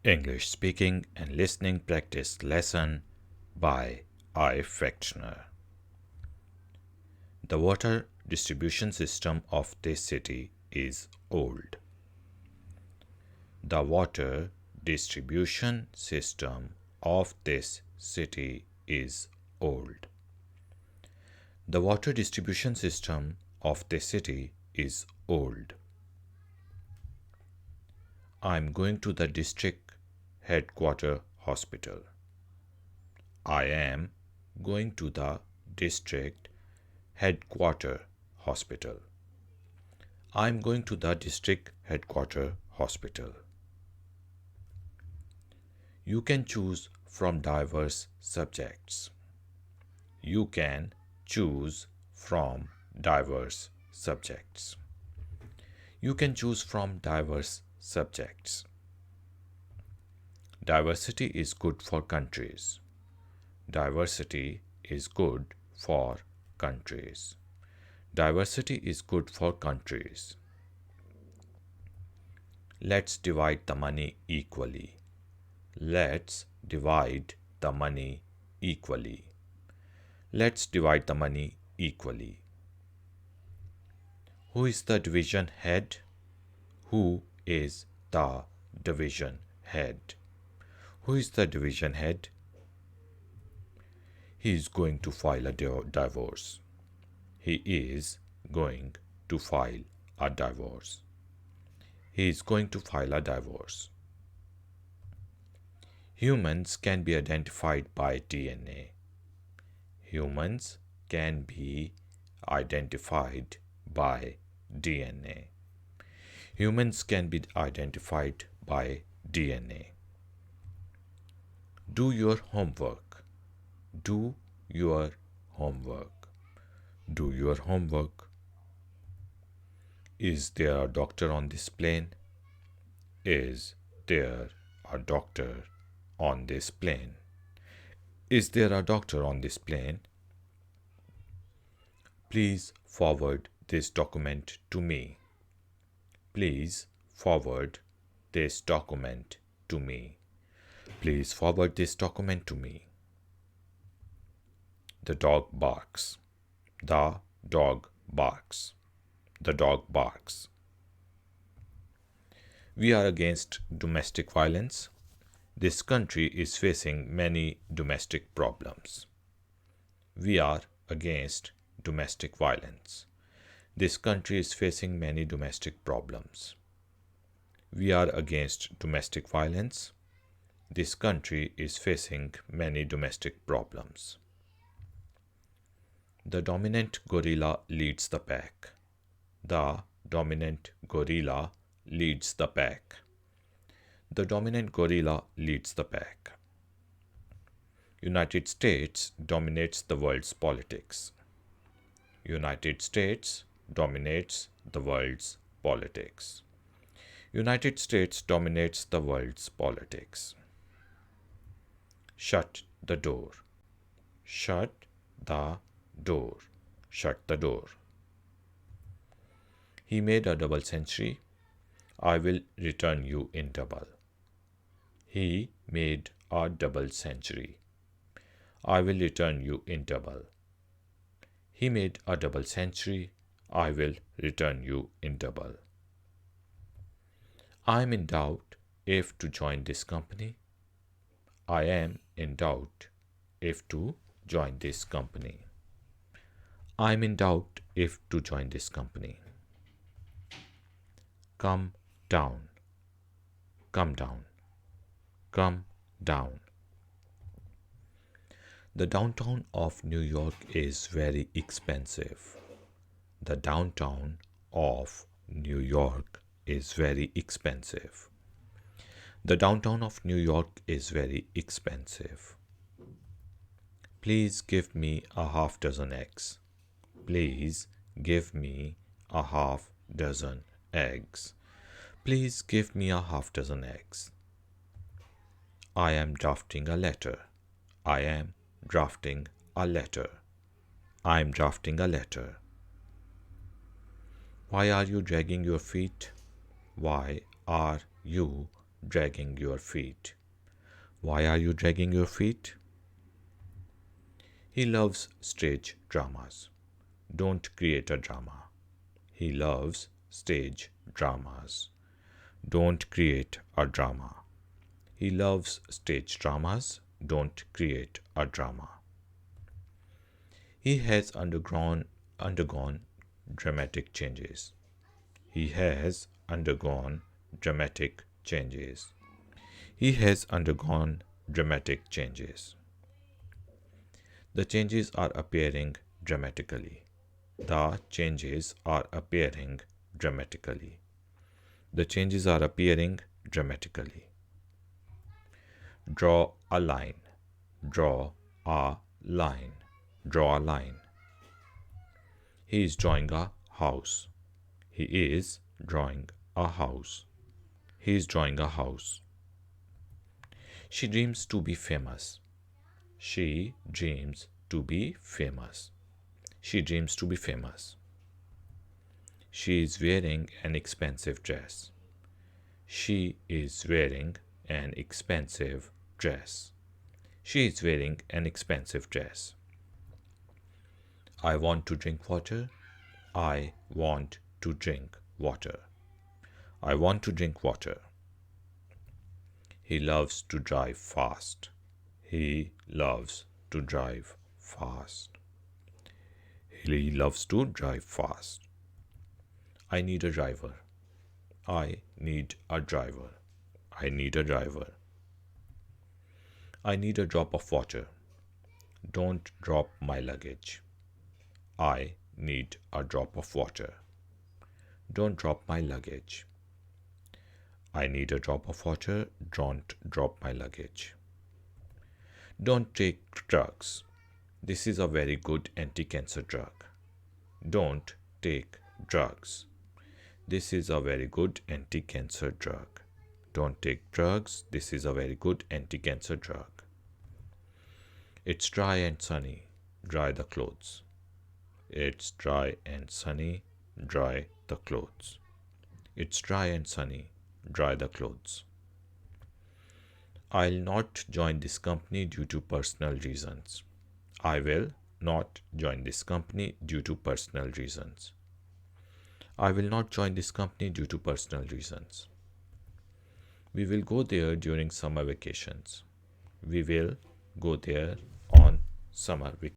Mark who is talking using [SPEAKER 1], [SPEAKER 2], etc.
[SPEAKER 1] English speaking and listening practice lesson by I. Fechner. The water distribution system of this city is old. The water distribution system of this city is old. The water distribution system of this city is old. I'm going to the district headquarter hospital. I am going to the district headquarter hospital. I'm going to the district headquarter hospital. You can choose from diverse subjects. You can choose from diverse subjects. You can choose from diverse subjects. Diversity is good for countries. Diversity is good for countries. Diversity is good for countries. Let's divide the money equally. Let's divide the money equally. Let's divide the money equally. Who is the division head? Who is the division head? Who is the division head? He is going to file a divorce. He is going to file a divorce. He is going to file a divorce. Humans can be identified by DNA. Humans can be identified by DNA. Humans can be identified by DNA. Do your homework. Do your homework. Do your homework. Is there a doctor on this plane? Is there a doctor on this plane? Is there a doctor on this plane? Please forward this document to me. Please forward this document to me. Please forward this document to me. The dog barks. The dog barks. The dog barks. We are against domestic violence. This country is facing many domestic problems. We are against domestic violence. This country is facing many domestic problems. We are against domestic violence. This country is facing many domestic problems. The dominant gorilla leads the pack. The dominant gorilla leads the pack. The dominant gorilla leads the pack. United States dominates the world's politics. United States dominates the world's politics. United States dominates the world's politics. Shut the door. Shut the door. Shut the door. He made a double century. I will return you in double. He made a double century. I will return you in double. He made a double century. I will return you in double. I am in doubt if to join this company. I am in doubt if to join this company. I am in doubt if to join this company. Come down. Come down. Come down. The downtown of New York is very expensive. The downtown of New York is very expensive. The downtown of New York is very expensive. Please give me a half dozen eggs. Please give me a half dozen eggs. Please give me a half dozen eggs. I am drafting a letter. I am drafting a letter. I am drafting a letter. Why are you dragging your feet? Why are you dragging your feet? Why are you dragging your feet? He loves stage dramas. Don't create a drama. He loves stage dramas. Don't create a drama. He loves stage dramas. Don't create a drama. He has undergone dramatic changes. He has undergone dramatic changes. He has undergone dramatic changes. The changes are appearing dramatically. The changes are appearing dramatically. The changes are appearing dramatically. Draw a line. Draw a line. Draw a line. He is drawing a house. He is drawing a house. He is drawing a house. She dreams to be famous. She dreams to be famous. She dreams to be famous. She is wearing an expensive dress. She is wearing an expensive dress. She is wearing an expensive dress. I want to drink water. I want to drink water. I want to drink water. He loves to drive fast. He loves to drive fast. He loves to drive fast. I need a driver. I need a driver. I need a driver. I need a drop of water. Don't drop my luggage. I need a drop of water. Don't drop my luggage. I need a drop of water. Don't drop my luggage. Don't take drugs. This is a very good anti-cancer drug. Don't take drugs. This is a very good anti-cancer drug. Don't take drugs. This is a very good anti-cancer drug. It's dry and sunny. Dry the clothes. It's dry and sunny. Dry the clothes. It's dry and sunny. Dry the clothes. I'll not join this company due to personal reasons. I will not join this company due to personal reasons. I will not join this company due to personal reasons. We will go there during summer vacations. We will go there on summer vacations.